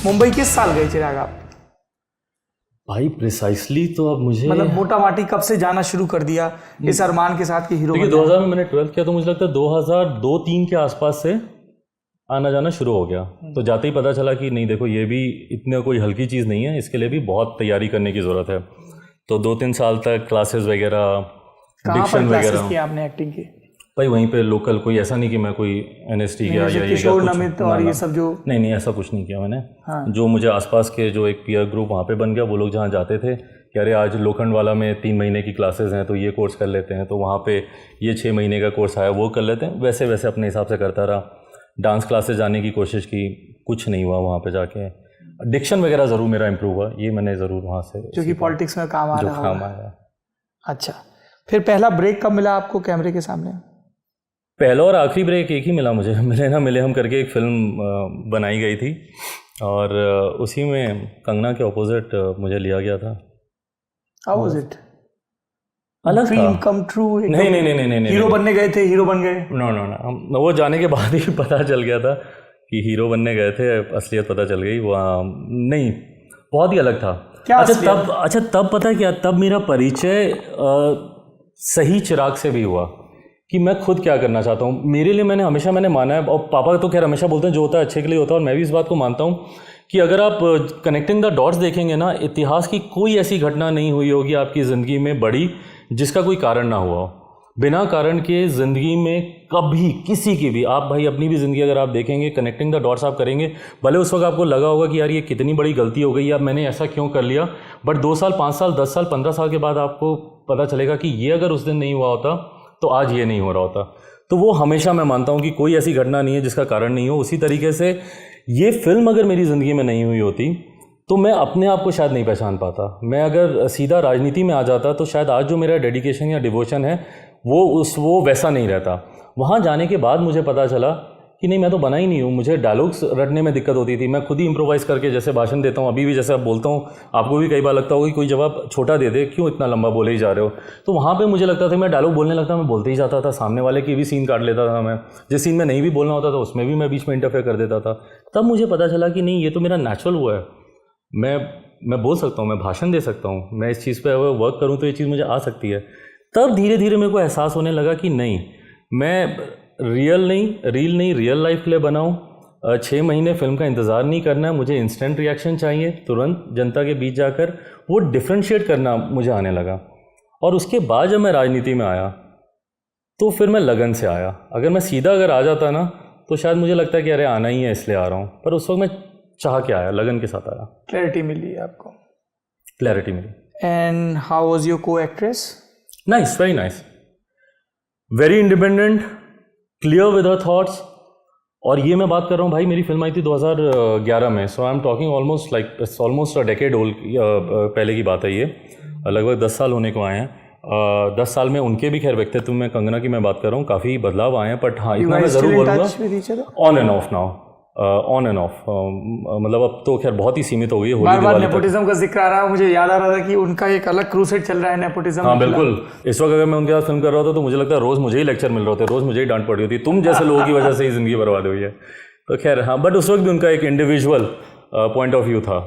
मुंबई किस साल गए चिराग आप? भाई प्रिसाइसली तो अब मुझे मतलब मोटा माटी कब से जाना शुरू कर दिया इस अरमान के साथ कि हीरो देखिए 2000 में मैंने 12th किया तो मुझे लगता है 2002-3 के आसपास से आना जाना शुरू हो गया। तो जाते ही पता चला कि नहीं देखो ये भी इतने कोई हल्की चीज़ नहीं है, इसके लिए भी बहुत तैयारी करने की ज़रूरत है। तो 2-3 साल तक क्लासेस वगैरह, डिक्शन वगैरह किया आपने एक्टिंग की? भाई वहीं पे लोकल, कोई ऐसा नहीं कि मैं कोई NST गया या ये किशोर नमित और ये सब जो नहीं ऐसा कुछ नहीं किया मैंने। जो मुझे आसपास के जो एक पीयर ग्रुप वहाँ पे बन गया, वो लोग जहाँ जाते थे कि अरे आज लोखंड वाला में 3 महीने की क्लासेस हैं तो ये कोर्स कर लेते हैं, तो वहाँ पे ये 6 महीने का कोर्स आया वो कर लेते हैं, वैसे वैसे अपने हिसाब से करता रहा। डांस क्लासेस जाने की कोशिश की, कुछ नहीं हुआ वहाँ पे जाके। डिक्शन वगैरह ज़रूर मेरा इम्प्रूव हुआ, ये मैंने ज़रूर वहाँ से, जो कि पॉलिटिक्स में काम आया। अच्छा, फिर पहला ब्रेक कब मिला आपको कैमरे के सामने? पहला और आखिरी ब्रेक एक ही मिला मुझे, मिले ना मिले हम करके एक फिल्म बनाई गई थी और उसी में कंगना के ऑपोजिट मुझे लिया गया था। How was it? अलग ड्रीम कम ट्रू? नहीं, हीरो बनने गए थे, हीरो बन गए? नो, वो जाने के बाद ही पता चल गया था कि हीरो बनने गए थे, असलियत पता चल गई। वो नहीं, बहुत ही अलग था। क्या तब पता क्या, तब मेरा परिचय सही चिराग से भी हुआ कि मैं खुद क्या करना चाहता हूँ। मेरे लिए मैंने माना है, और पापा तो खैर हमेशा बोलते हैं जो होता है अच्छे के लिए होता है, और मैं भी इस बात को मानता हूँ कि अगर आप कनेक्टिंग द डॉट्स देखेंगे ना, इतिहास की कोई ऐसी घटना नहीं हुई होगी आपकी ज़िंदगी में बड़ी जिसका कोई कारण ना हुआ हो। बिना कारण के ज़िंदगी में कभी किसी की भी, आप भाई अपनी भी ज़िंदगी अगर आप देखेंगे, कनेक्टिंग द डॉट्स आप करेंगे, भले उस वक्त आपको लगा होगा कि यार ये कितनी बड़ी गलती हो गई, अब मैंने ऐसा क्यों कर लिया, बट 2 साल 5 साल 10 साल 15 साल के बाद आपको पता चलेगा कि ये अगर उस दिन नहीं हुआ होता तो आज ये नहीं हो रहा होता। तो वो हमेशा मैं मानता हूँ कि कोई ऐसी घटना नहीं है जिसका कारण नहीं हो। उसी तरीके से ये फिल्म अगर मेरी ज़िंदगी में नहीं हुई होती तो मैं अपने आप को शायद नहीं पहचान पाता। मैं अगर सीधा राजनीति में आ जाता तो शायद आज जो मेरा डेडिकेशन या डिवोशन है वो वैसा नहीं रहता। वहाँ जाने के बाद मुझे पता चला कि नहीं, मैं तो बना ही नहीं हूँ। मुझे डायलॉग्स रटने में दिक्कत होती थी, मैं खुद ही इम्प्रोवाइज करके जैसे भाषण देता हूँ, अभी भी जैसे अब बोलता हूँ, आपको भी कई बार लगता होगा कि कोई जवाब छोटा दे दे, क्यों इतना लंबा बोले ही जा रहे हो। तो वहाँ पे मुझे लगता था मैं डायलॉग बोलने लगता, मैं बोलते ही जाता था, सामने वाले की भी सीन काट लेता था मैं, जिस सीन में नहीं भी बोलना होता था उसमें भी मैं बीच में इंटरफेयर कर देता था। तब मुझे पता चला कि नहीं, ये तो मेरा नेचुरल वो है, मैं बोल सकता हूँ, मैं भाषण दे सकता हूँ, मैं इस चीज़ पर वर्क करूँ तो ये चीज़ मुझे आ सकती है। तब धीरे धीरे मेरे को एहसास होने लगा कि नहीं, मैं रील नहीं रियल लाइफ के लिए बनाऊँ। 6 महीने फिल्म का इंतज़ार नहीं करना है, मुझे इंस्टेंट रिएक्शन चाहिए, तुरंत जनता के बीच जाकर वो डिफ्रेंशिएट करना मुझे आने लगा। और उसके बाद जब मैं राजनीति में आया तो फिर मैं लगन से आया। अगर आ जाता ना तो शायद मुझे लगता है कि अरे आना ही है इसलिए आ रहा हूँ, पर उस वक्त मैं चाह के आया, लगन के साथ आया। क्लैरिटी मिली आपको? क्लैरिटी मिली। And how was your co actress? Nice, very nice, very independent, clear with her thoughts. और ये मैं बात कर रहा हूँ भाई, मेरी फिल्म आई थी 2011 में, so I am talking almost a decade old पहले की बात है ये, लगभग 10 साल होने को आए हैं। 10 साल में उनके भी खैर व्यक्तित्व में, कंगना की मैं बात कर रहा हूँ, काफ़ी बदलाव आए हैं, बट हाँ इतना मैं ज़रूर बोलूँगा on end of now, on end of, मतलब अब तो खैर बहुत ही सीमित हो गई है। बार-बार नेपोटिज्म का जिक्र आ रहा है, मुझे याद आ रहा था कि उनका एक अलग क्रूसेड चल रहा है नेपोटिज्म। हाँ बिल्कुल, इस वक्त अगर मैं उनके साथ फिल्म कर रहा था तो मुझे लगता है रोज़ मुझे ही लेक्चर मिल रहे होते, रोज़ मुझे ही डांट पड़ी होती, तुम जैसे लोगों की वजह से ही ज़िंदगी बर्बाद हुई है। तो खैर हाँ, बट उस वक्त भी उनका एक इंडिविजुअल पॉइंट ऑफ व्यू था।